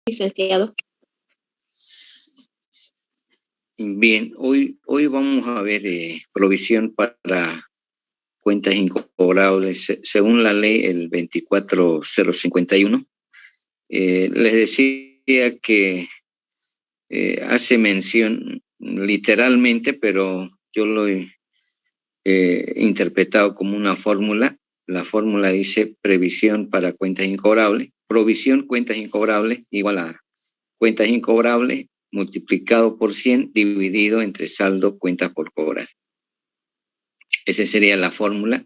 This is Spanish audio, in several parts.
licenciado. Bien, hoy vamos a ver provisión para cuentas incobrables, según la ley el 24051. Les decía que hace mención literalmente, pero yo lo he interpretado como una fórmula. La fórmula dice previsión para cuentas incobrables, provisión cuentas incobrables igual a cuentas incobrables multiplicado por 100 dividido entre saldo cuentas por cobrar. Esa sería la fórmula,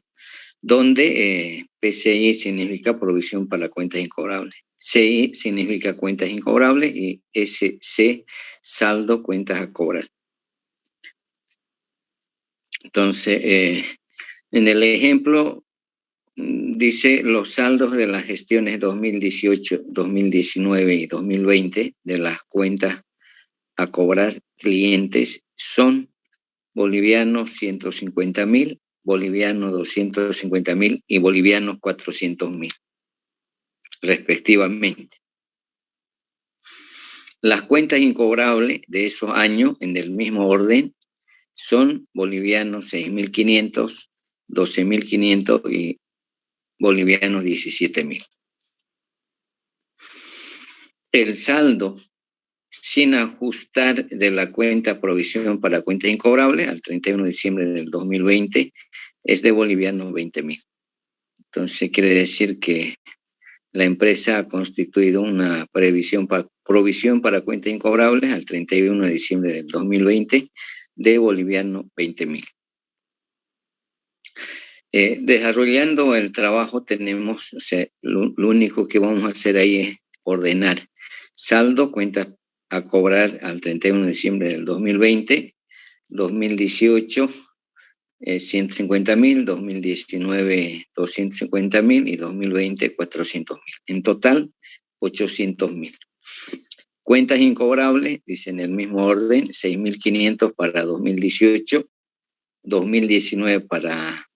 donde PCI significa provisión para cuentas incobrables, CI significa cuentas incobrables y SC saldo cuentas a cobrar. Entonces, en el ejemplo dice los saldos de las gestiones 2018, 2019 y 2020 de las cuentas a cobrar clientes son bolivianos 150.000, bolivianos 250.000 y bolivianos 400.000, respectivamente. Las cuentas incobrables de esos años, en el mismo orden, son bolivianos 6.500, 12.500 y bolivianos 17.000. El saldo sin ajustar de la cuenta provisión para cuentas incobrables al 31 de diciembre del 2020 es de bolivianos 20.000. Entonces quiere decir que la empresa ha constituido una provisión para cuentas incobrables al 31 de diciembre del 2020 de bolivianos 20.000. Desarrollando el trabajo tenemos, o sea, lo único que vamos a hacer ahí es ordenar saldo, cuentas a cobrar al 31 de diciembre del 2020, 2018, 150.000, 2019, 250.000 y 2020, 400.000. En total, 800.000. Cuentas incobrables, dice en el mismo orden, 6.500 para 2018, 2019 para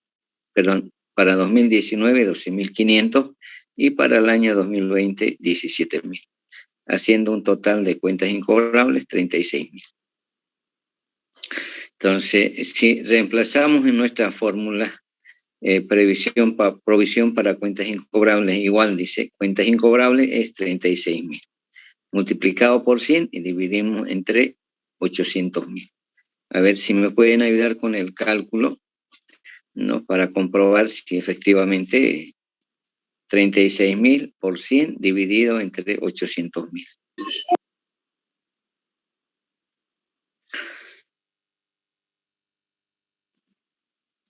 2019, 12.500 y para el año 2020, 17.000. Haciendo un total de cuentas incobrables 36.000. Entonces, si reemplazamos en nuestra fórmula provisión para cuentas incobrables, igual dice, cuentas incobrables es 36.000. Multiplicado por 100 y dividimos entre 800.000. A ver si me pueden ayudar con el cálculo, ¿no? Para comprobar si efectivamente 36.000 por 100 dividido entre 800.000.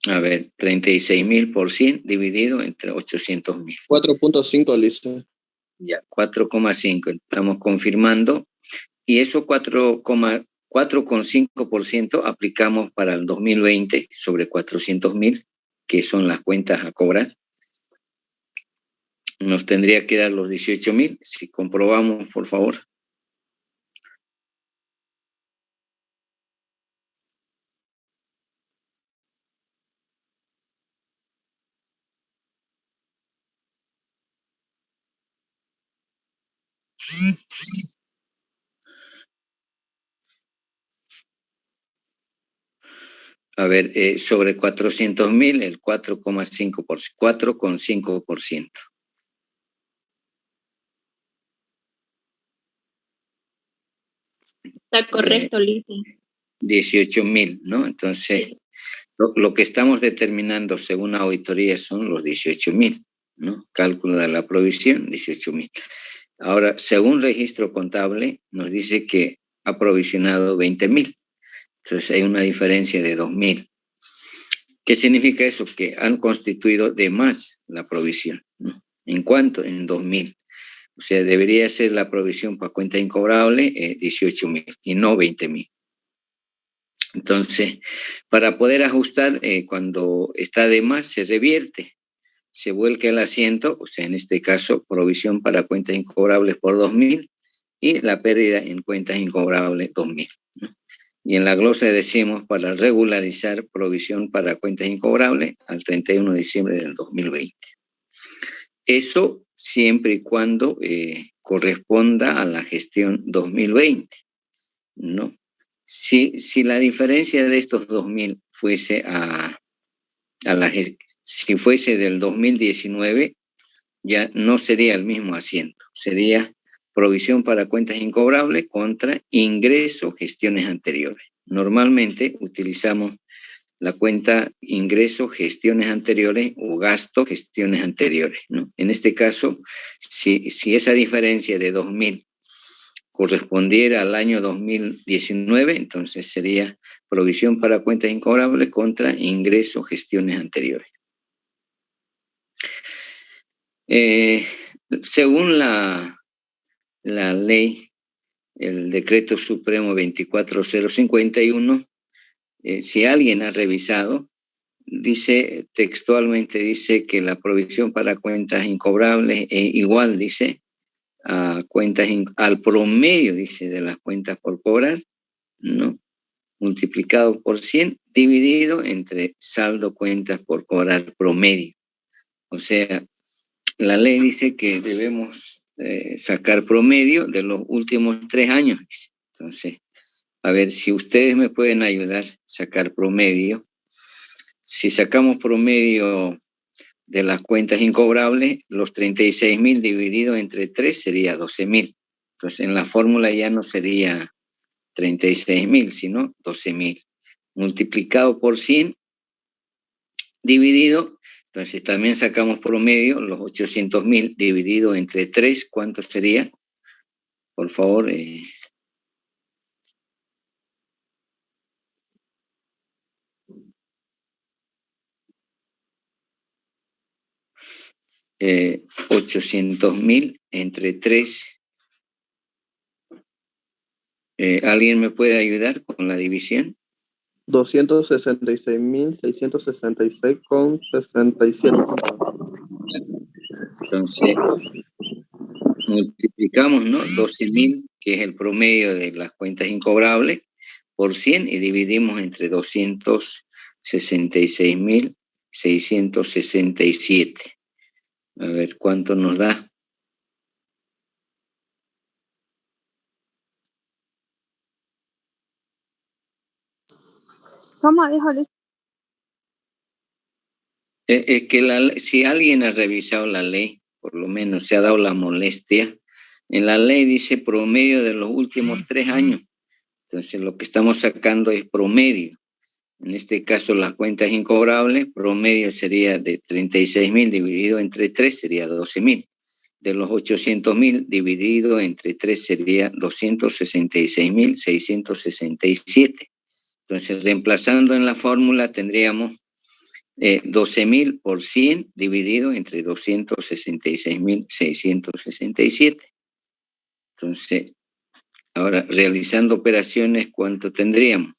A ver, 36.000 por 100 dividido entre 800.000. 4.5, Lisa. Ya, 4,5. Estamos confirmando. Y eso 4,5% aplicamos para el 2020 sobre 400.000, que son las cuentas a cobrar. Nos tendría que dar los 18.000. Si comprobamos, por favor. A ver, sobre 400.000, el 4,5%. Está correcto, Lisa. 18.000, ¿no? Entonces, sí. Lo que estamos determinando según la auditoría son los 18.000, ¿no? Cálculo de la provisión, 18.000. Ahora, según registro contable, nos dice que ha provisionado 20.000. Entonces, hay una diferencia de 2.000. ¿Qué significa eso? Que han constituido de más la provisión, ¿no? ¿En cuánto? En 2.000. O sea, debería ser la provisión para cuenta incobrable 18.000 y no 20.000. Entonces, para poder ajustar, cuando está de más, se revierte, se vuelca el asiento, o sea, en este caso, provisión para cuentas incobrables por 2.000 y la pérdida en cuentas incobrables 2.000, ¿no? Y en la glosa decimos para regularizar provisión para cuentas incobrables al 31 de diciembre del 2020. Eso siempre y cuando corresponda a la gestión 2020, ¿no? Si la diferencia de estos 2.000 fuese si fuese del 2019, ya no sería el mismo asiento, sería provisión para cuentas incobrables contra ingresos gestiones anteriores. Normalmente utilizamos la cuenta ingresos gestiones anteriores o gasto gestiones anteriores, ¿no? En este caso, si esa diferencia de 2.000 correspondiera al año 2019, entonces sería provisión para cuentas incobrables contra ingresos gestiones anteriores. Según la ley, el decreto supremo 24051, si alguien ha revisado, dice textualmente, dice que la provisión para cuentas incobrables igual, dice, a cuentas al promedio, dice, de las cuentas por cobrar, ¿no? Multiplicado por 100, dividido entre saldo cuentas por cobrar promedio. O sea, la ley dice que debemos sacar promedio de los últimos 3 años. Entonces, a ver si ustedes me pueden ayudar a sacar promedio. Si sacamos promedio de las cuentas incobrables, los 36.000 dividido entre 3 sería 12.000. Entonces, en la fórmula ya no sería 36.000, sino 12.000. Multiplicado por 100, dividido, entonces también sacamos promedio, los 800.000 dividido entre 3, ¿cuánto sería? Por favor. 800.000 entre 3. ¿Alguien me puede ayudar con la división? 266.666,67. Entonces, multiplicamos, ¿no? 12.000, que es el promedio de las cuentas incobrables, por 100 y dividimos entre 266.667. A ver cuánto nos da. ¿Cómo dijo Luis? Es que si alguien ha revisado la ley, por lo menos se ha dado la molestia, en la ley dice promedio de los últimos 3 años. Entonces lo que estamos sacando es promedio. En este caso las cuentas incobrables, promedio sería de 36.000 dividido entre 3 sería 12.000. De los 800.000 dividido entre 3 sería 266.667. Entonces, reemplazando en la fórmula tendríamos 12.000 por 100 dividido entre 266.667. Entonces, ahora realizando operaciones, ¿cuánto tendríamos?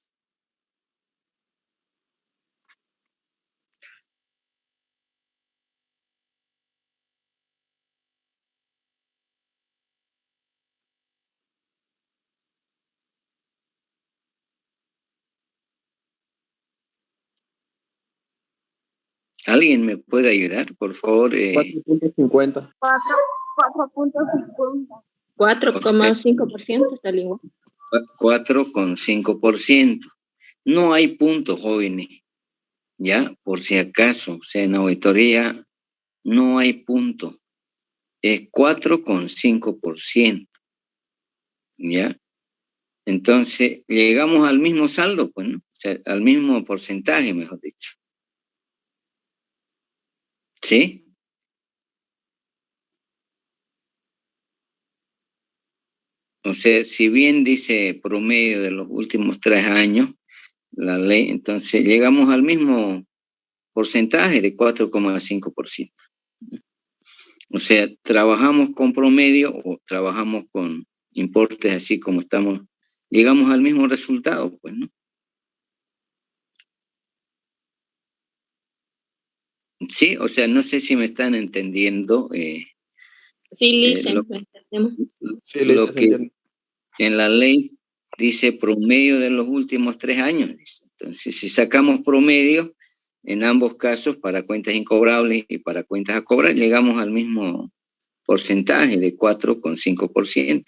¿Alguien me puede ayudar, por favor? 4.50. 4.50. 4,5% está el igual. 4,5%. No hay puntos, jóvenes. Ya, por si acaso, o sea, en auditoría no hay punto. Es 4,5%. ¿Ya? Entonces, llegamos al mismo saldo, pues, ¿no? O sea, al mismo porcentaje, mejor dicho. ¿Sí? O sea, si bien dice promedio de los últimos 3 años, la ley, entonces llegamos al mismo porcentaje de 4,5%. O sea, trabajamos con promedio o trabajamos con importes así como estamos, llegamos al mismo resultado, pues, ¿no? Sí, o sea, no sé si me están entendiendo. Sí, Lisa, Lo que en la ley dice promedio de los últimos 3 años. Entonces, si sacamos promedio, en ambos casos, para cuentas incobrables y para cuentas a cobrar, llegamos al mismo porcentaje de 4,5%.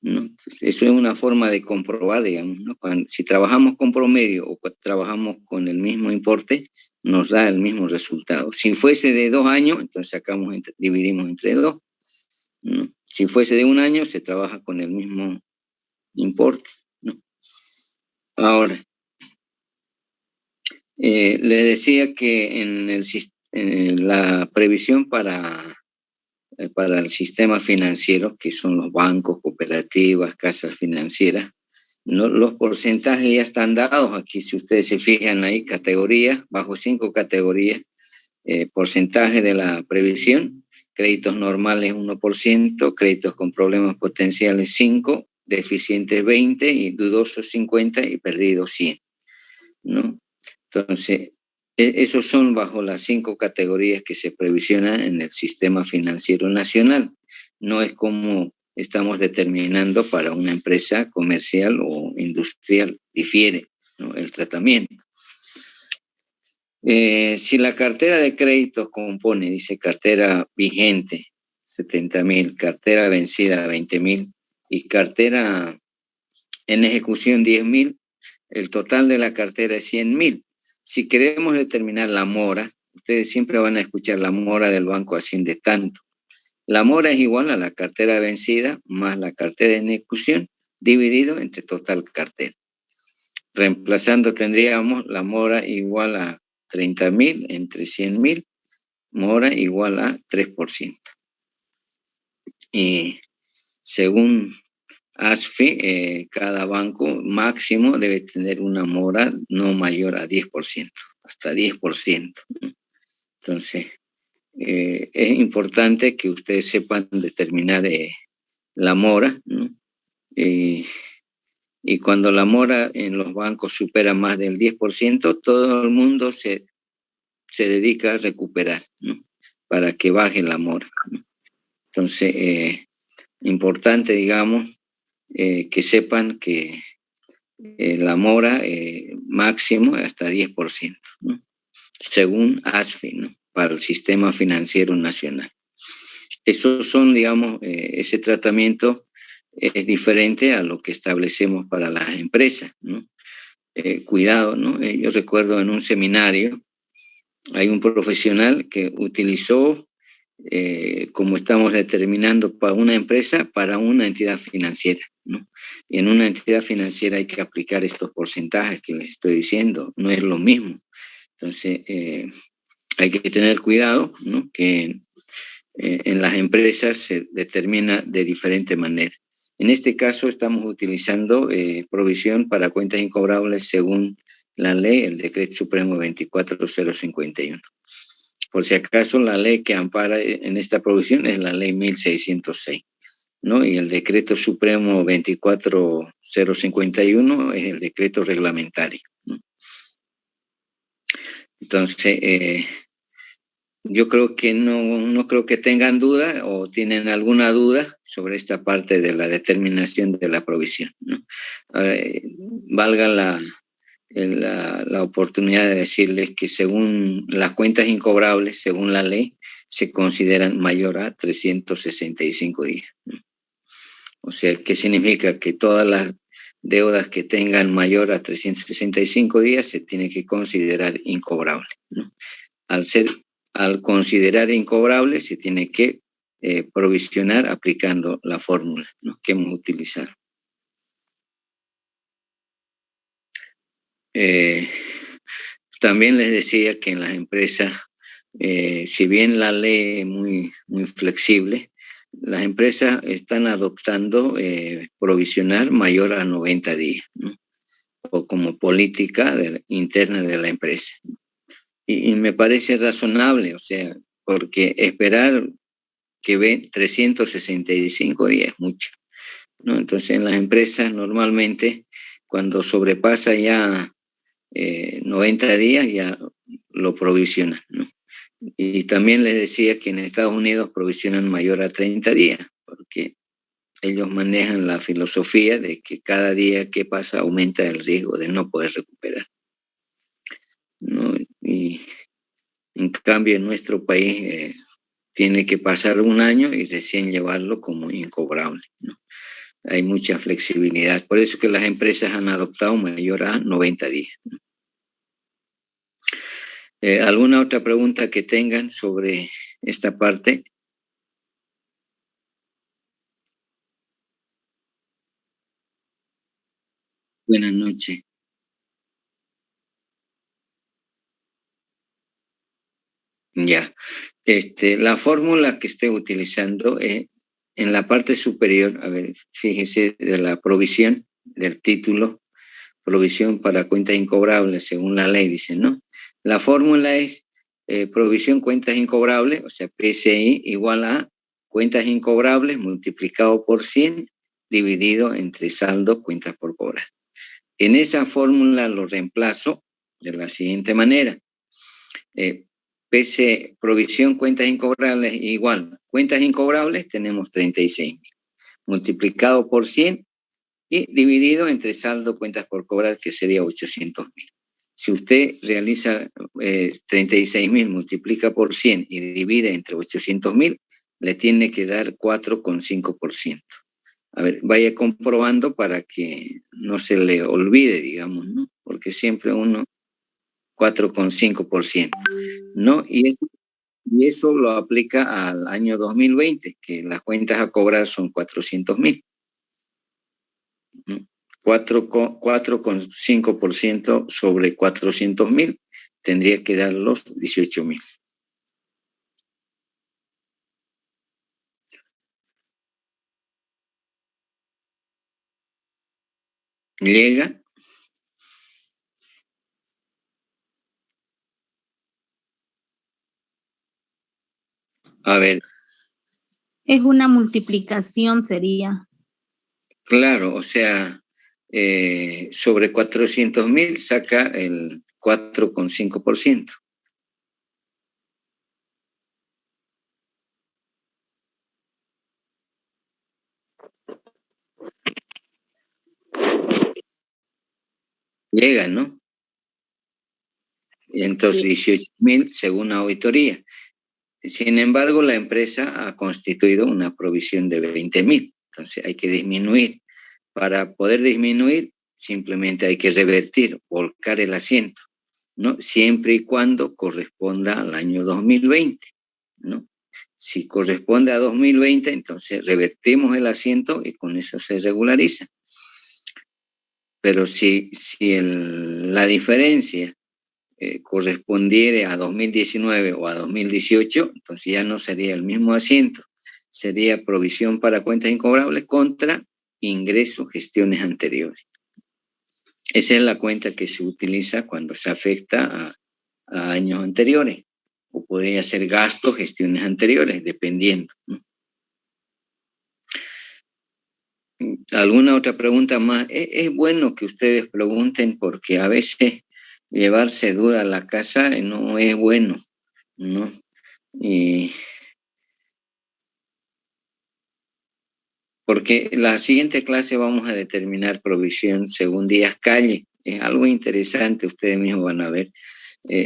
¿no? Entonces, eso es una forma de comprobar, digamos, ¿no? Si trabajamos con promedio o trabajamos con el mismo importe, nos da el mismo resultado. Si fuese de 2 años, entonces dividimos entre 2. ¿no? Si fuese de 1 año, se trabaja con el mismo importe. ¿no? Ahora, le decía que en la previsión para el sistema financiero, que son los bancos, cooperativas, casas financieras, ¿no? Los porcentajes ya están dados. Aquí, si ustedes se fijan ahí, categorías, bajo 5 categorías, porcentaje de la previsión, créditos normales 1%, créditos con problemas potenciales 5%, deficientes 20%, y dudosos 50% y perdidos 100%. ¿no? Entonces, esos son bajo las 5 categorías que se previsionan en el sistema financiero nacional. No es como estamos determinando para una empresa comercial o industrial, difiere, ¿no? el tratamiento. Si la cartera de créditos compone, dice cartera vigente, 70.000, cartera vencida, 20.000, y cartera en ejecución, 10.000, el total de la cartera es 100.000. Si queremos determinar la mora, ustedes siempre van a escuchar la mora del banco asciende tanto. La mora es igual a la cartera vencida más la cartera en ejecución dividido entre total cartera. Reemplazando tendríamos la mora igual a 30.000 entre 100.000, mora igual a 3%. Y según ASFI, cada banco máximo debe tener una mora no mayor a 10%, hasta 10%. Entonces, es importante que ustedes sepan determinar la mora, ¿no? Y cuando la mora en los bancos supera más del 10%, todo el mundo se dedica a recuperar, ¿no? Para que baje la mora, ¿no? Entonces, importante, digamos, que sepan que la mora máximo hasta 10%, ¿no? Según ASFI, ¿no? Para el Sistema Financiero Nacional. Esos son, digamos, ese tratamiento es diferente a lo que establecemos para las empresas, ¿no? Cuidado, ¿no? Yo recuerdo en un seminario, hay un profesional que utilizó, como estamos determinando para una empresa, para una entidad financiera, ¿no? Y en una entidad financiera hay que aplicar estos porcentajes que les estoy diciendo, no es lo mismo. Entonces, hay que tener cuidado, ¿no? Que en las empresas se determina de diferente manera. En este caso estamos utilizando provisión para cuentas incobrables según la ley, el Decreto Supremo 24051. Por si acaso, la ley que ampara en esta provisión es la ley 1606, ¿no? Y el Decreto Supremo 24051 es el decreto reglamentario, ¿no? Entonces, yo creo que no creo que tengan duda o tienen alguna duda sobre esta parte de la determinación de la provisión, ¿no? Valga la oportunidad de decirles que según las cuentas incobrables, según la ley, se consideran mayor a 365 días, ¿no? O sea, ¿qué significa? Que todas las deudas que tengan mayor a 365 días se tienen que considerar incobrables, ¿no? Al considerar incobrable, se tiene que provisionar aplicando la fórmula, ¿no? que hemos utilizado. También les decía que en las empresas, si bien la ley es muy flexible, las empresas están adoptando provisionar mayor a 90 días, ¿no? O como política interna de la empresa. Y me parece razonable, o sea, porque esperar que ven 365 días es mucho, ¿no? Entonces, en las empresas normalmente, cuando sobrepasa ya 90 días, ya lo provisionan, ¿no? Y también les decía que en Estados Unidos provisionan mayor a 30 días, porque ellos manejan la filosofía de que cada día que pasa aumenta el riesgo de no poder recuperar, ¿no? Y en cambio, en nuestro país tiene que pasar un año y recién llevarlo como incobrable, ¿no? Hay mucha flexibilidad. Por eso que las empresas han adoptado mayor a 90 días. ¿Alguna otra pregunta que tengan sobre esta parte? Buenas noches. Ya. La fórmula que estoy utilizando en la parte superior, a ver, fíjese de la provisión del título, provisión para cuentas incobrables, según la ley, dice, ¿no? La fórmula es provisión cuentas incobrables, o sea, PCI igual a cuentas incobrables multiplicado por 100 dividido entre saldo cuentas por cobrar. En esa fórmula lo reemplazo de la siguiente manera. PC, provisión cuentas incobrables igual. Cuentas incobrables tenemos 36.000. Multiplicado por 100 y dividido entre saldo cuentas por cobrar, que sería 800.000. Si usted realiza 36.000, multiplica por 100 y divide entre 800.000, le tiene que dar 4,5%. A ver, vaya comprobando para que no se le olvide, digamos, ¿no? Porque siempre uno 4,5%, ¿no? Y eso lo aplica al año 2020, que las cuentas a cobrar son 400.000. 4,5% sobre 400.000 tendría que dar los 18.000. ¿Llega? A ver. Es una multiplicación, sería. Claro, o sea, sobre 400.000 saca el 4,5%. Llega, ¿no? Entonces, sí. 18.000 según la auditoría. Sin embargo, la empresa ha constituido una provisión de 20.000. Entonces, hay que disminuir. Para poder disminuir, simplemente hay que revertir, volcar el asiento, ¿no? Siempre y cuando corresponda al año 2020, ¿no? Si corresponde a 2020, entonces revertimos el asiento y con eso se regulariza. Pero si la diferencia correspondiera a 2019 o a 2018, entonces ya no sería el mismo asiento, sería provisión para cuentas incobrables contra ingresos, gestiones anteriores. Esa es la cuenta que se utiliza cuando se afecta a años anteriores, o podría ser gastos, gestiones anteriores, dependiendo, ¿no? ¿Alguna otra pregunta más? Es bueno que ustedes pregunten porque a veces llevarse duda a la casa no es bueno, ¿no? Porque la siguiente clase vamos a determinar provisión según Díaz-Calle. Es algo interesante, ustedes mismos van a ver.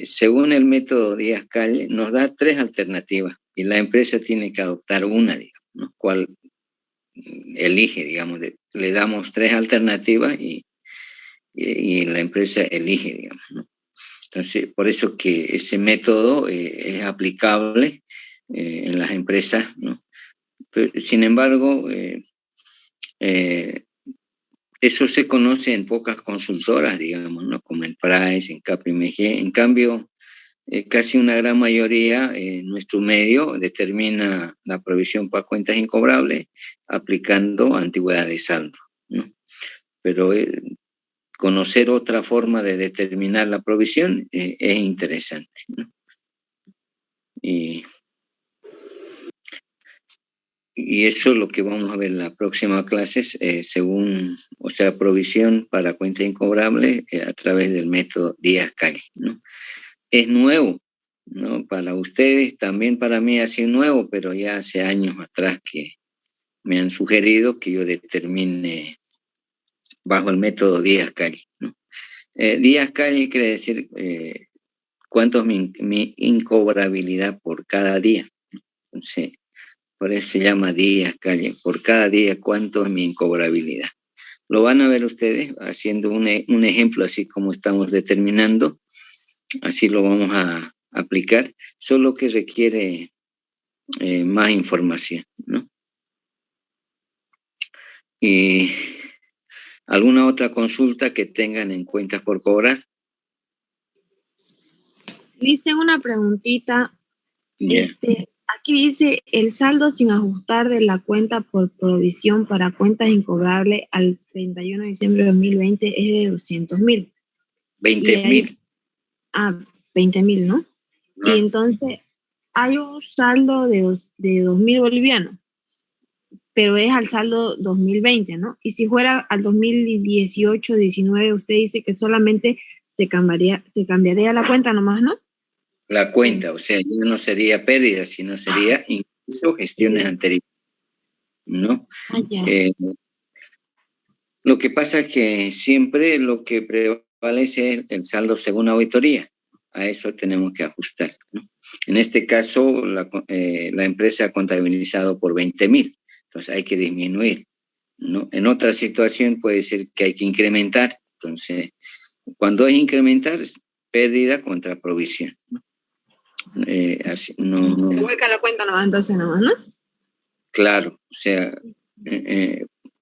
Según el método Díaz-Calle, nos da 3 alternativas y la empresa tiene que adoptar una, digamos, ¿no? ¿Cuál elige, digamos? Le damos 3 alternativas y la empresa elige, digamos, ¿no? Entonces, por eso que ese método es aplicable en las empresas, ¿no? Pero, sin embargo, eso se conoce en pocas consultoras, digamos, ¿no? Como en Price, en KPMG. En cambio, casi una gran mayoría en nuestro medio determina la provisión para cuentas incobrables aplicando antigüedad de saldo, ¿no? Pero conocer otra forma de determinar la provisión es interesante, ¿no? Y eso es lo que vamos a ver en la próxima clase, según, o sea, provisión para cuenta incobrable a través del método Díaz-Calle, ¿no? Es nuevo, ¿no? Para ustedes, también para mí ha sido nuevo, pero ya hace años atrás que me han sugerido que yo determine bajo el método Díaz-Calle, ¿no? Díaz-Calle quiere decir cuánto es mi incobrabilidad por cada día. Entonces, por eso se llama días, calle. Por cada día, ¿cuánto es mi incobrabilidad? Lo van a ver ustedes haciendo un ejemplo así como estamos determinando. Así lo vamos a aplicar, solo que requiere más información, ¿no? Y alguna otra consulta que tengan en cuentas por cobrar. Liz, tengo una preguntita. Yeah. Aquí dice, el saldo sin ajustar de la cuenta por provisión para cuentas incobrables al 31 de diciembre de 2020 es de 200,000. 20,000. 20,000, ¿no? Y entonces hay un saldo de 2,000 bolivianos, pero es al saldo 2020, ¿no? Y si fuera al 2018-19, usted dice que solamente se cambiaría la cuenta nomás, ¿no? La cuenta, o sea, ya no sería pérdida, sino sería incluso gestiones anteriores, ¿no? Ya. Lo que pasa es que siempre lo que prevalece es el saldo según auditoría. A eso tenemos que ajustar, ¿no? En este caso, la empresa ha contabilizado por 20,000, entonces hay que disminuir, ¿no? En otra situación puede ser que hay que incrementar, entonces, cuando es incrementar, es pérdida contra provisión, ¿no? Así, Se vuelca la cuenta nomás, entonces nomás, ¿no? Claro, o sea,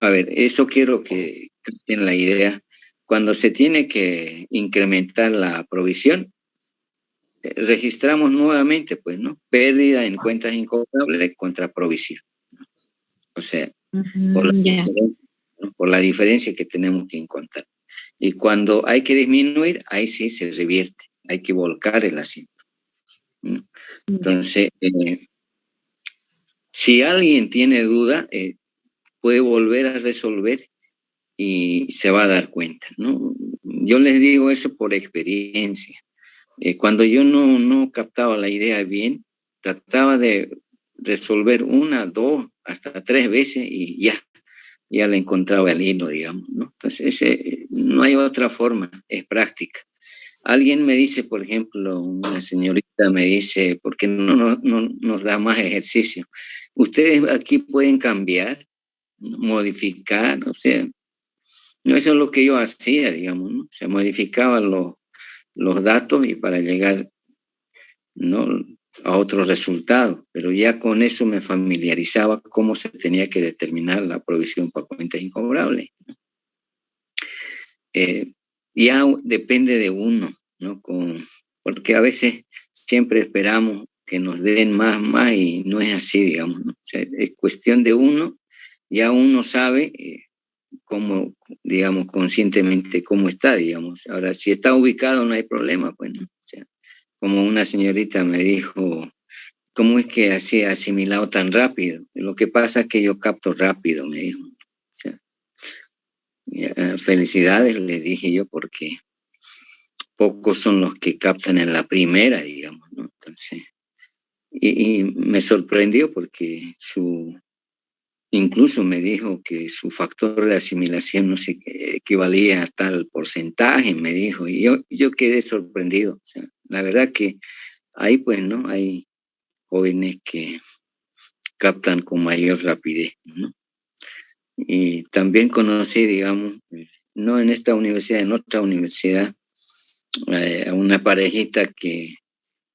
a ver, eso quiero que capten la idea. Cuando se tiene que incrementar la provisión, registramos nuevamente, pues, ¿no? Pérdida en cuentas incobrables contra provisión, ¿no? O sea, por la diferencia que tenemos que encontrar. Y cuando hay que disminuir, ahí sí se revierte, hay que volcar el asiento, ¿no? Entonces, si alguien tiene duda, puede volver a resolver y se va a dar cuenta, ¿no? Yo les digo eso por experiencia. Cuando yo no captaba la idea bien, trataba de resolver 1, 2, hasta 3 veces y ya le encontraba el hilo, digamos, ¿no? Entonces, no hay otra forma, es práctica. Alguien me dice, por ejemplo, una señorita me dice, ¿por qué no nos da más ejercicio? Ustedes aquí pueden cambiar, modificar, o sea, no, eso es lo que yo hacía, digamos, ¿no? Se modificaban los datos y para llegar, ¿no?, a otro resultado, pero ya con eso me familiarizaba cómo se tenía que determinar la provisión para cuentas incobrables, ¿no? Ya depende de uno, ¿no? Porque a veces siempre esperamos que nos den más y no es así, digamos, ¿no? O sea, es cuestión de uno, ya uno sabe cómo, digamos, conscientemente cómo está, digamos. Ahora, si está ubicado no hay problema, pues, ¿no? O sea, como una señorita me dijo, ¿cómo es que así ha asimilado tan rápido? Lo que pasa es que yo capto rápido, me dijo. O sea, felicidades, le dije yo, porque pocos son los que captan en la primera, digamos, ¿no? Entonces, y me sorprendió porque incluso me dijo que su factor de asimilación no sé, equivalía a tal porcentaje, me dijo, y yo quedé sorprendido. O sea, la verdad que ahí pues, ¿no? Hay jóvenes que captan con mayor rapidez, ¿no? Y también conocí, digamos, no en esta universidad, en otra universidad, a una parejita que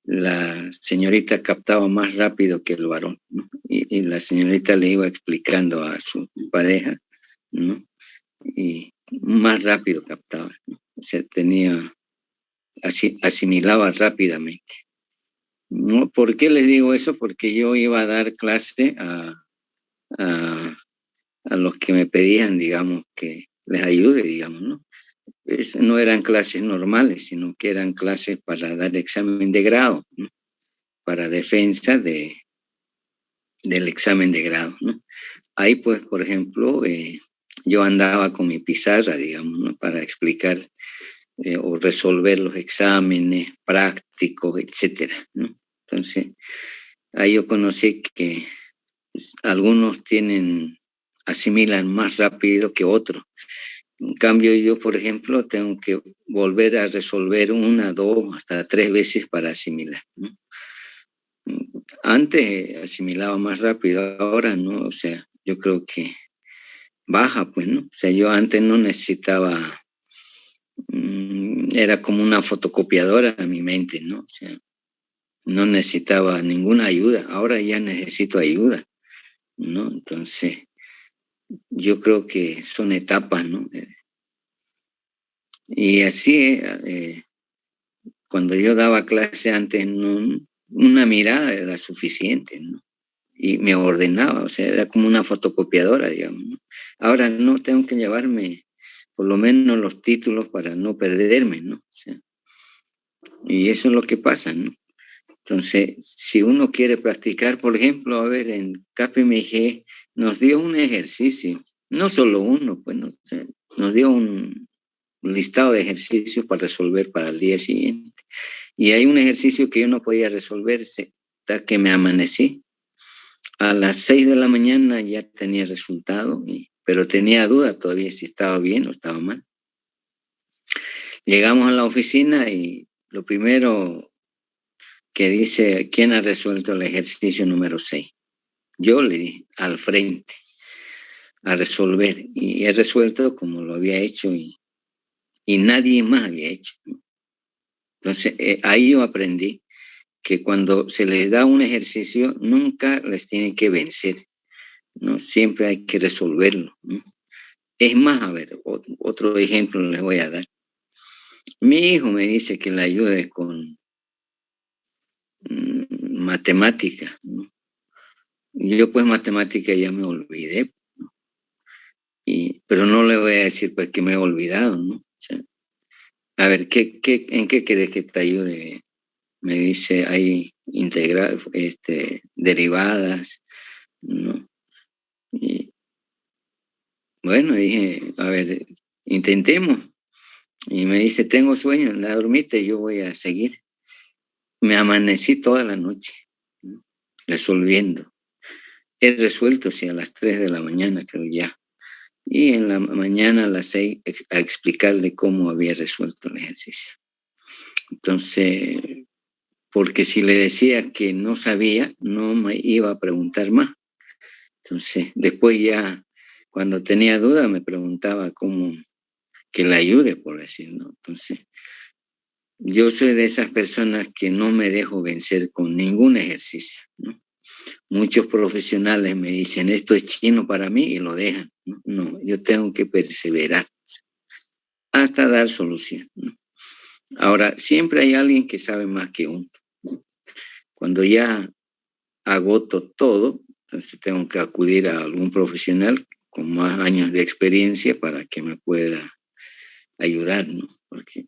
la señorita captaba más rápido que el varón, ¿no? Y la señorita le iba explicando a su pareja, ¿no? Y más rápido captaba, ¿no? O sea, asimilaba rápidamente. ¿No? ¿Por qué les digo eso? Porque yo iba a dar clase a los que me pedían, digamos, que les ayude, digamos, ¿no? No eran clases normales, sino que eran clases para dar examen de grado, ¿no? Para defensa del examen de grado, ¿no? Ahí, pues, por ejemplo, yo andaba con mi pizarra, digamos, ¿no? Para explicar o resolver los exámenes prácticos, etcétera, ¿no? Entonces, ahí yo conocí que algunos asimilan más rápido que otros. En cambio, yo, por ejemplo, tengo que volver a resolver 1, 2, hasta 3 veces para asimilar, ¿no? antes asimilaba más rápido, ahora no, o sea, yo creo que baja, pues, ¿no? O sea, yo antes no necesitaba, era como una fotocopiadora en mi mente, ¿no? O sea, no necesitaba ninguna ayuda, ahora ya necesito ayuda, ¿no? Entonces, yo creo que son etapas, ¿no? Y así, cuando yo daba clase antes, una mirada era suficiente, ¿no? Y me ordenaba, o sea, era como una fotocopiadora, digamos, ¿no? Ahora no tengo que llevarme por lo menos los títulos para no perderme, ¿no? O sea, y eso es lo que pasa, ¿no? Entonces, si uno quiere practicar, por ejemplo, a ver, en KPMG nos dio un ejercicio, no solo uno, pues o sea, nos dio un listado de ejercicios para resolver para el día siguiente. Y hay un ejercicio que yo no podía resolver hasta que me amanecí. A las 6 de la mañana ya tenía resultado, pero tenía duda todavía si estaba bien o estaba mal. Llegamos a la oficina y lo primero que dice, ¿quién ha resuelto el ejercicio número 6? Yo le dije, al frente, a resolver. Y he resuelto como lo había hecho y nadie más había hecho. Entonces, ahí yo aprendí que cuando se les da un ejercicio, nunca les tiene que vencer, ¿no? Siempre hay que resolverlo, ¿no? Es más, a ver, otro ejemplo les voy a dar. Mi hijo me dice que le ayude con matemática, ¿no? Y yo pues matemática ya me olvidé, ¿no? Pero no le voy a decir pues que me he olvidado, ¿no? O sea, a ver, ¿en qué quieres que te ayude? Me dice, hay derivadas, ¿no? Y bueno, dije, a ver, intentemos. Y me dice, tengo sueño, anda a dormirte, yo voy a seguir. Me amanecí toda la noche, ¿no? Resolviendo. He resuelto, sí, a las 3 de la mañana, creo ya. Y en la mañana a las 6 a explicarle cómo había resuelto el ejercicio. Entonces, porque si le decía que no sabía, no me iba a preguntar más. Entonces, después ya, cuando tenía duda, me preguntaba cómo que le ayude, por decir, ¿no? Entonces, yo soy de esas personas que no me dejo vencer con ningún ejercicio, ¿no? Muchos profesionales me dicen, esto es chino para mí, y lo dejan, ¿no? No, yo tengo que perseverar hasta dar solución, ¿no? Ahora, siempre hay alguien que sabe más que uno, ¿no? Cuando ya agoto todo, entonces tengo que acudir a algún profesional con más años de experiencia para que me pueda ayudar, ¿no? Porque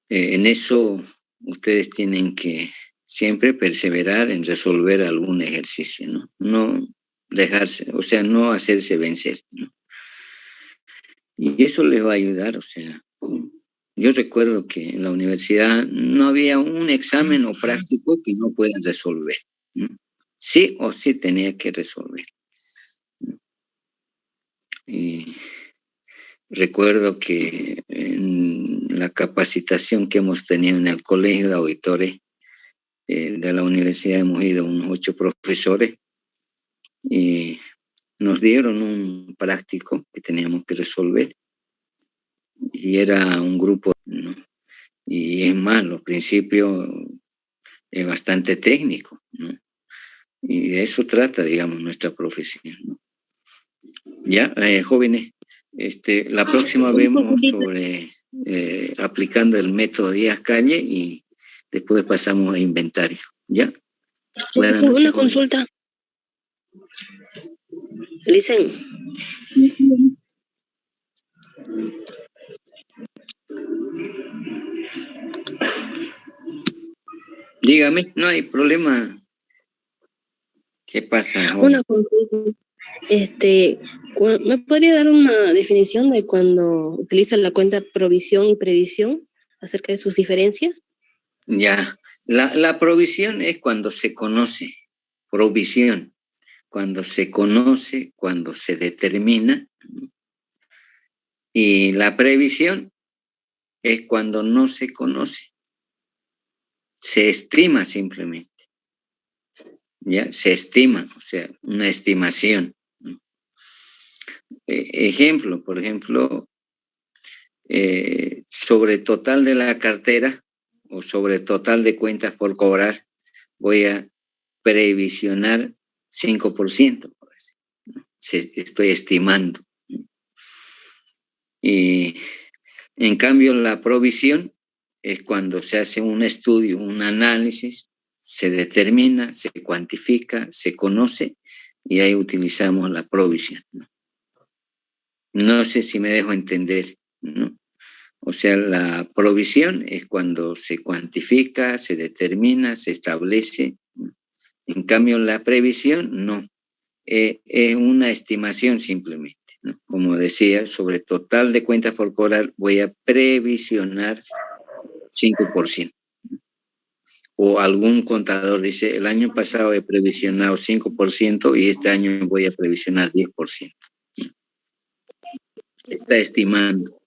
en eso ustedes tienen que siempre perseverar en resolver algún ejercicio, ¿no? No dejarse, o sea, no hacerse vencer, ¿no? Y eso les va a ayudar, o sea, yo recuerdo que en la universidad no había un examen o práctico que no puedan resolver, ¿no? Sí o sí tenía que resolver, ¿no? Y recuerdo que en la capacitación que hemos tenido en el colegio de auditores de la universidad hemos ido unos 8 profesores y nos dieron un práctico que teníamos que resolver y era un grupo, ¿no? Y es más, los principios es bastante técnico, ¿no? Y de eso trata, digamos, nuestra profesión, ¿no? Ya, jóvenes, la próxima vemos sobre aplicando el método Díaz-Calle y después pasamos a inventario, ¿ya? Buenas noches, una jóvenes. Consulta. Licen. Sí. Dígame, no hay problema. ¿Qué pasa, joven? Una consulta. ¿Me podría dar una definición de cuando utilizan la cuenta provisión y previsión acerca de sus diferencias? Ya, la provisión es cuando se conoce, provisión, cuando se conoce, cuando se determina, y la previsión es cuando no se conoce, se estima simplemente, ya se estima, o sea, una estimación, ¿no? Ejemplo, por ejemplo, sobre total de la cartera o sobre total de cuentas por cobrar, voy a previsionar 5%, por decir, ¿no? Estoy estimando. Y en cambio, la provisión es cuando se hace un estudio, un análisis, se determina, se cuantifica, se conoce y ahí utilizamos la provisión, ¿no? No sé si me dejo entender, ¿no? O sea, la provisión es cuando se cuantifica, se determina, se establece, ¿no? En cambio, la previsión no, es una estimación simplemente, ¿no? Como decía, sobre total de cuentas por cobrar voy a previsionar 5%. O algún contador dice, el año pasado he previsionado 5% y este año voy a previsionar 10%. Está estimando.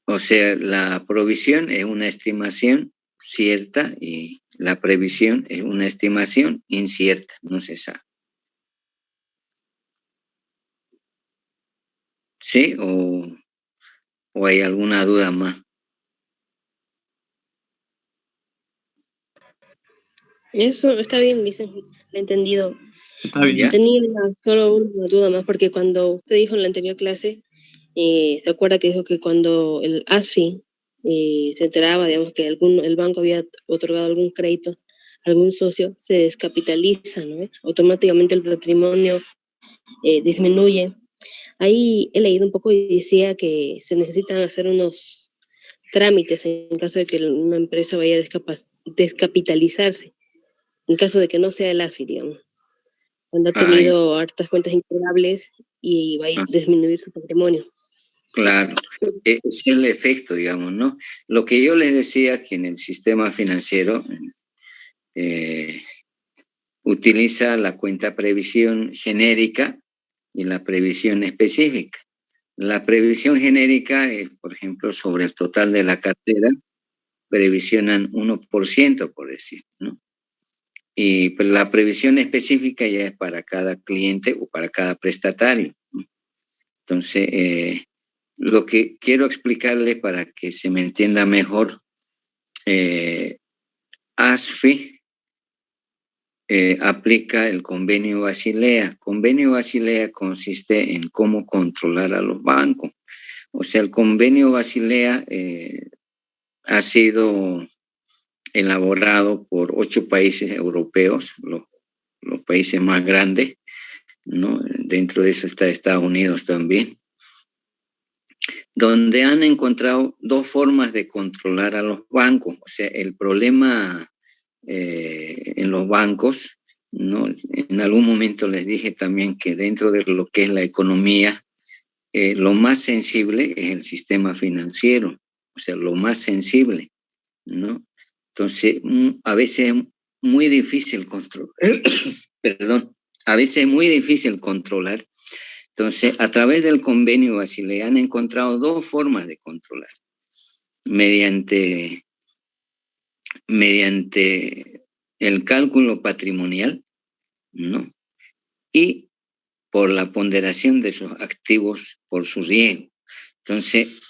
O sea, la provisión es una estimación cierta y la previsión es una estimación incierta, no se sabe. ¿Sí? ¿O hay alguna duda más? Eso está bien, Lisa, lo he entendido. Está bien. ¿Ya? Tenía solo una duda más, porque cuando usted dijo en la anterior clase, se acuerda que dijo que cuando el ASFI se enteraba, digamos, que el banco había otorgado algún crédito a algún socio, se descapitaliza, ¿no? Automáticamente el patrimonio disminuye. Ahí he leído un poco y decía que se necesitan hacer unos trámites en caso de que una empresa vaya a descapitalizarse, en caso de que no sea el ASFI, digamos, cuando ha Ay, tenido hartas cuentas impagables y va a ah, disminuir su patrimonio. claro, es el efecto, digamos, ¿no? Lo que yo les decía que en el sistema financiero utiliza la cuenta previsión genérica y la previsión específica. La previsión genérica, por ejemplo, sobre el total de la cartera, previsionan 1%, por decir, ¿no? Y pues, la previsión específica ya es para cada cliente o para cada prestatario, ¿no? Entonces, lo que quiero explicarle para que se me entienda mejor, ASFI aplica el convenio Basilea. Convenio Basilea consiste en cómo controlar a los bancos. O sea, el convenio Basilea ha sido elaborado por 8 países europeos, los países más grandes, ¿no? Dentro de eso está Estados Unidos también, donde han encontrado 2 formas de controlar a los bancos. O sea, el problema en los bancos, ¿no? En algún momento les dije también que dentro de lo que es la economía, lo más sensible es el sistema financiero, o sea, lo más sensible, ¿no? Entonces, a veces es muy difícil controlar, perdón, a veces es muy difícil controlar. Entonces, a través del convenio Basilea han encontrado 2 formas de controlar, mediante el cálculo patrimonial, ¿no? Y por la ponderación de sus activos por su riesgo. Entonces,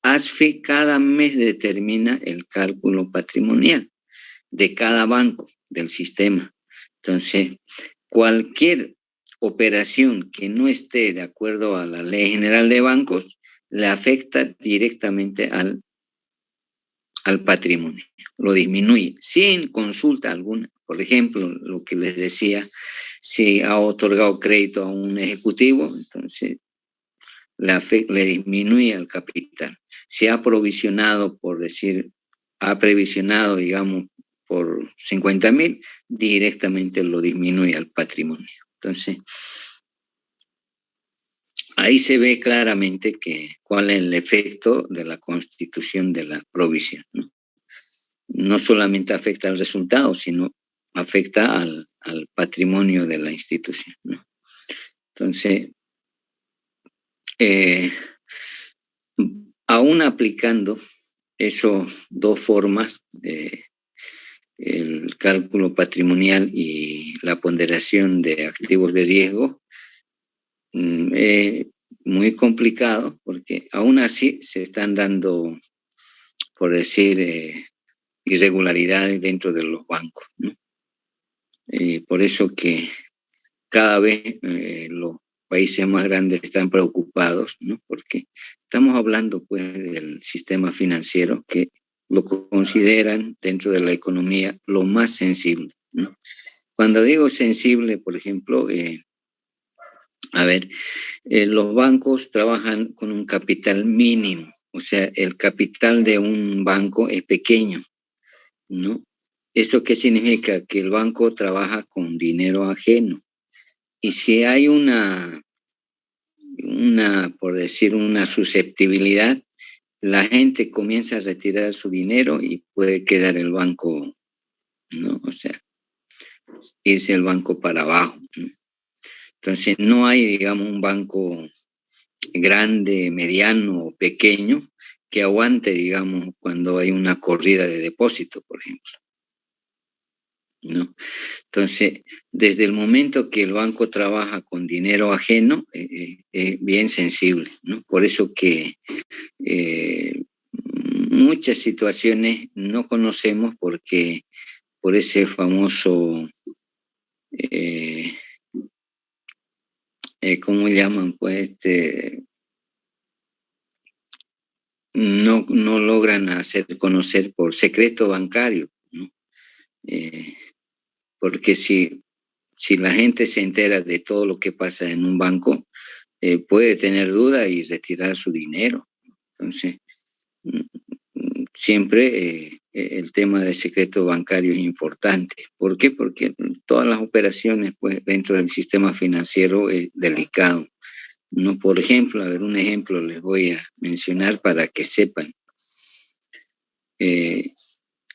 ASFI cada mes determina el cálculo patrimonial de cada banco del sistema. Entonces, cualquier operación que no esté de acuerdo a la Ley General de Bancos le afecta directamente al patrimonio, lo disminuye sin consulta alguna. Por ejemplo, lo que les decía, si ha otorgado crédito a un ejecutivo, entonces le disminuye el capital. Si ha provisionado, por decir, ha previsionado, digamos, por 50.000, directamente lo disminuye al patrimonio. Entonces, ahí se ve claramente cuál es el efecto de la constitución de la provisión, ¿no? No solamente afecta al resultado, sino afecta al patrimonio de la institución, ¿no? Entonces, aún aplicando esas 2 formas el cálculo patrimonial y la ponderación de activos de riesgo es muy complicado, porque aún así se están dando, por decir, irregularidades dentro de los bancos, ¿no? Por eso que cada vez los países más grandes están preocupados, ¿no? Porque estamos hablando pues del sistema financiero, que lo consideran dentro de la economía lo más sensible, ¿no? Cuando digo sensible, por ejemplo, los bancos trabajan con un capital mínimo, o sea, el capital de un banco es pequeño, ¿no? ¿Eso qué significa? Que el banco trabaja con dinero ajeno. Y si hay por decir, una susceptibilidad, la gente comienza a retirar su dinero y puede quedar el banco, ¿no? O sea, irse el banco para abajo, ¿no? Entonces, no hay, digamos, un banco grande, mediano o pequeño que aguante, digamos, cuando hay una corrida de depósito, por ejemplo, ¿no? Entonces, desde el momento que el banco trabaja con dinero ajeno, es bien sensible, ¿no? Por eso que muchas situaciones no conocemos, porque por ese famoso, ¿cómo llaman? Pues no logran hacer conocer por secreto bancario, ¿no? Porque si la gente se entera de todo lo que pasa en un banco, puede tener duda y retirar su dinero. Entonces, siempre el tema del secreto bancario es importante. ¿Por qué? Porque todas las operaciones pues, dentro del sistema financiero es delicado, ¿no? Por ejemplo, un ejemplo les voy a mencionar para que sepan.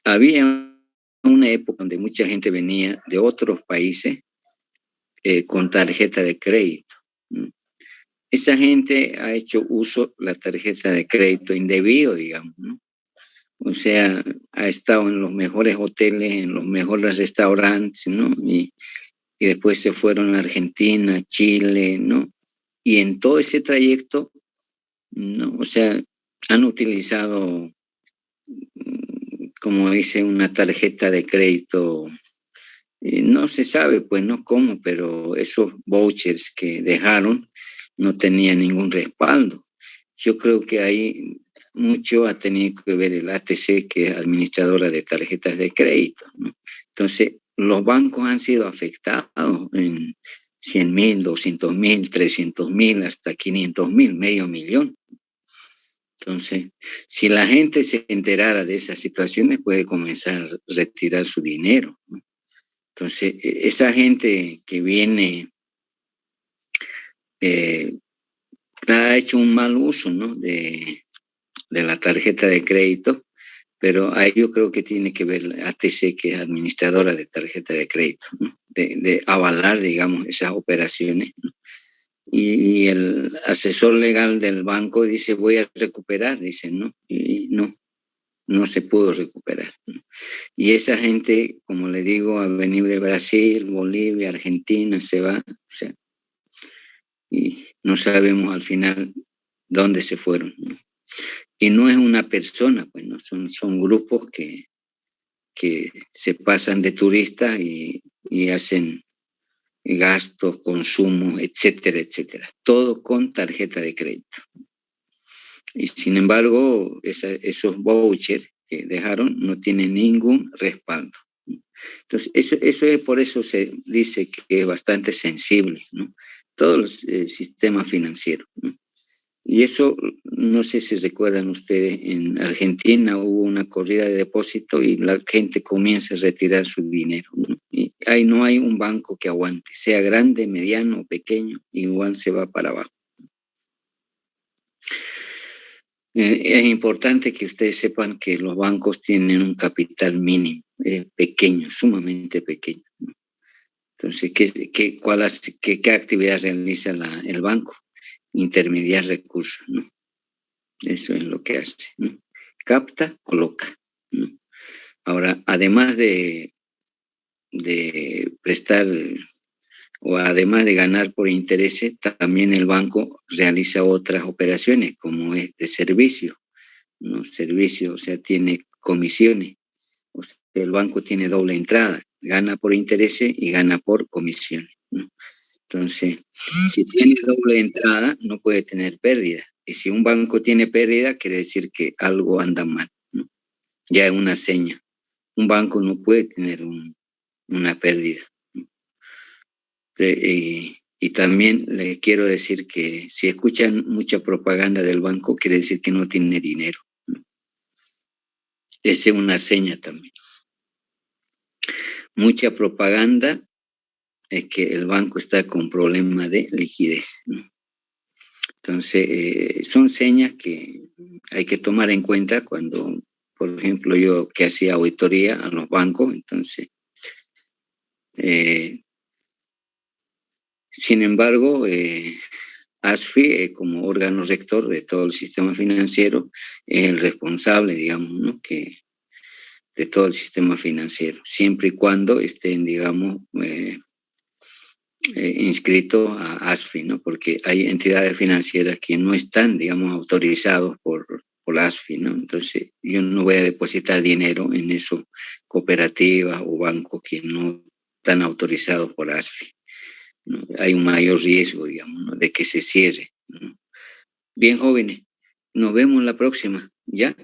Había una época donde mucha gente venía de otros países con tarjeta de crédito, ¿no? Esa gente ha hecho uso de la tarjeta de crédito indebido, digamos, ¿no? O sea, ha estado en los mejores hoteles, en los mejores restaurantes, ¿no? Y después se fueron a Argentina, Chile, ¿no? Y en todo ese trayecto, ¿no? O sea, han utilizado, como dice, una tarjeta de crédito. No se sabe, pues, no cómo, pero esos vouchers que dejaron no tenían ningún respaldo. Yo creo que ahí mucho ha tenido que ver el ATC, que es administradora de tarjetas de crédito, ¿no? Entonces, los bancos han sido afectados en 100.000, 200.000, 300.000, hasta 500.000, medio millón. Entonces, si la gente se enterara de esas situaciones, puede comenzar a retirar su dinero, ¿no? Entonces, esa gente que viene ha hecho un mal uso, ¿no? de la tarjeta de crédito, pero ahí yo creo que tiene que ver la ATC, que es administradora de tarjeta de crédito, ¿no? de avalar, digamos, esas operaciones, ¿no? Y el asesor legal del banco dice, voy a recuperar, dice, ¿no? Y no se pudo recuperar, ¿no? Y esa gente, como le digo, ha venido de Brasil, Bolivia, Argentina, se va, o sea, y no sabemos al final dónde se fueron, ¿no? Y no es una persona, pues, ¿no? Son grupos que se pasan de turistas y hacen gastos, consumos, etcétera, etcétera. Todo con tarjeta de crédito. Y sin embargo, esos vouchers que dejaron no tienen ningún respaldo, ¿no? Entonces, eso es, por eso se dice que es bastante sensible, ¿no? Todo el sistema financiero, ¿no? Y eso, no sé si recuerdan ustedes, en Argentina hubo una corrida de depósito y la gente comienza a retirar su dinero, ¿no? Y ahí no hay un banco que aguante, sea grande, mediano o pequeño, igual se va para abajo. Es importante que ustedes sepan que los bancos tienen un capital mínimo, pequeño, sumamente pequeño, ¿no? Entonces, ¿qué actividad realiza el banco? Intermediar recursos, ¿no? Eso es lo que hace, ¿no? Capta, coloca, ¿no? Ahora, además de prestar o además de ganar por intereses, también el banco realiza otras operaciones como es de servicio, ¿no? Servicio, o sea, tiene comisiones. O sea, el banco tiene doble entrada, gana por intereses y gana por comisiones, ¿no? Entonces, si tiene doble entrada, no puede tener pérdida. Y si un banco tiene pérdida, quiere decir que algo anda mal, ¿no? Ya es una seña. Un banco no puede tener una pérdida, ¿no? Y también le quiero decir que si escuchan mucha propaganda del banco, quiere decir que no tiene dinero, ¿no? Esa es una seña también. Mucha propaganda es que el banco está con problema de liquidez, ¿no? Entonces, son señas que hay que tomar en cuenta cuando, por ejemplo, yo que hacía auditoría a los bancos, entonces, sin embargo, ASFI, como órgano rector de todo el sistema financiero, es el responsable, digamos, ¿no? De todo el sistema financiero, siempre y cuando estén, digamos, inscritos a ASFI, ¿no? Porque hay entidades financieras que no están, digamos, autorizados por ASFI, ¿no? Entonces, yo no voy a depositar dinero en eso, cooperativas o bancos que no están autorizados por ASFI, ¿no? Hay un mayor riesgo, digamos, ¿no? De que se cierre, ¿no? Bien, jóvenes, nos vemos la próxima, ¿ya?